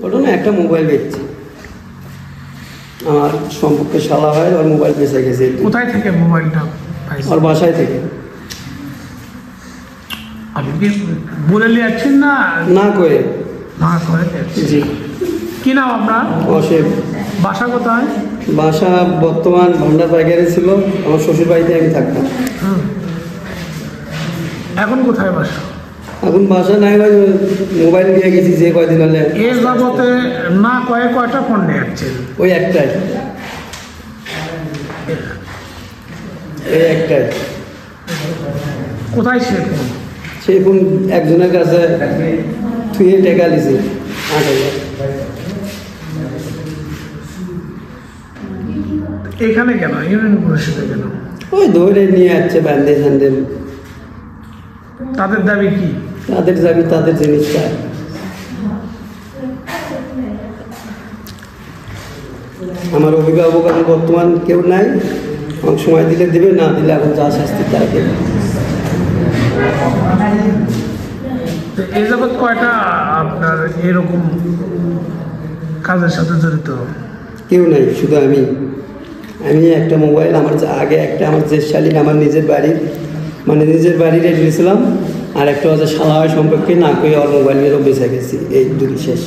ঘটনা একটা মোবাইল বেচছি, আমার সম্পর্কে শালা হয়, ওর মোবাইল বেঁচে গেছে। কোথায় থেকে মোবাইলটা? ওর বাসায় থেকে। আপনি কি বলে নিয়েছেন না? না করে। না করে? জি। কি নাম আপনার? অসীম। বাসা কোথায়? বাসা বর্তমান ভান্ডার পাইকারি ছিল, আমার শ্বশুর বাড়িতে আমি থাকতাম। এখন কোথায় বাসা? এখন বাসা নাই, মোবাইল নিয়ে গেছি যে কয়দিন হলে। এ জগতে না কয়টা ফোন নিয়ে যাচ্ছেন? ওই একটাই, এই একটাই। কোথায় সে ফোন? সেই ফোন একজনের কাছে থুয়ে টেকা লিছি ৮,০০০। এখানে কেন? ইউনিয়ন পরিষদে কেন? ওই ধরে নিয়ে যাচ্ছে ব্যান্ডে স্যান্ডেল। তাদের দাবি কি? তাদের দাবি তাদের জিনিসটা। আমার অভিভাবক এখন বর্তমান কেউ নাই, আমাকে সময় দিলে দেবে, না দিলে এখন যা শাস্তি তারা দেবে। এই জগৎ কয়টা আপনার এরকম কাজের সাথে জড়িত? কেউ নাই, শুধু আমি। একটা মোবাইল আমার আগে একটা আমার যে শালিক আমার নিজের বাড়ির, মানে নিজের বাড়ির রেট দিয়েছিলাম, আর একটা হচ্ছে শালা হয় সম্পর্কে না করে ওর মোবাইলেরও বেঁচে গেছি। এই দুটি শেষ,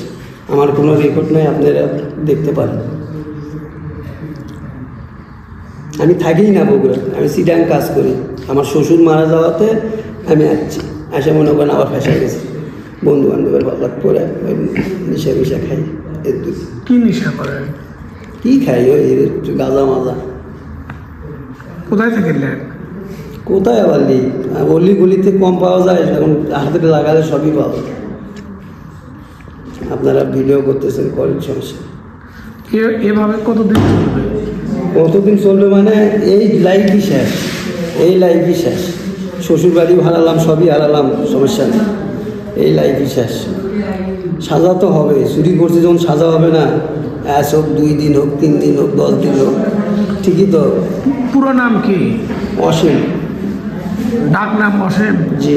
আমার কোনো রেকর্ড নেই, আপনারা দেখতে পারেন। আমি থাকিই না বগুড়া, আমি সিডাং কাজ করি। আমার শ্বশুর মারা যাওয়াতে আমি আসছি, আসে মনে করেন আবার ফেসে গেছি। বন্ধু বান্ধবের বাবাত পরে ওই নেশা খাই। এর দুটি। কি নেশা করেন? কি খাই? ওই গাঁজা মাজা। কোথায় থেকে নেন? কোথায় আবার নেই, অলি গলিতে কম পাওয়া যায়, এখন হাতে লাগালে সবই পাওয়া যায়। আপনারা ভিডিও করতেছেন, করেন, সমস্যা। এভাবে কতদিন চলবে? কতদিন চলবে মানে এই লাইফই শেষ, এই লাইফই শেষ। শ্বশুর বাড়ি হারালাম, সবই হারালাম, সমস্যা নেই, এই লাইফই শেষ। সাজা তো হবে, চুরি করছে যখন সাজা হবে না, আজ হোক 2 দিন হোক 3 দিন হোক 10 দিন হোক, ঠিকই তো। পুরো নাম কি? অসীম। ডাক নাম অসীম? জি।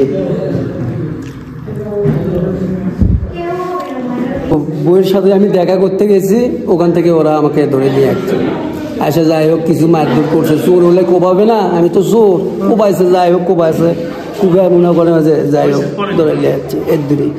বইয়ের সাথে আমি দেখা করতে গেছি, ওখান থেকে ওরা আমাকে ধরে নিয়ে আসছে। আসে যাই হোক কিছু মারধর করছে, চোর হলে কোপাবে না, আমি তো চোর, কোপাইছে, যাই হোক কোপাইছে, কুবে মনে করে যে যাই হোক ধরে নিয়ে যাচ্ছে। এর দূরেই।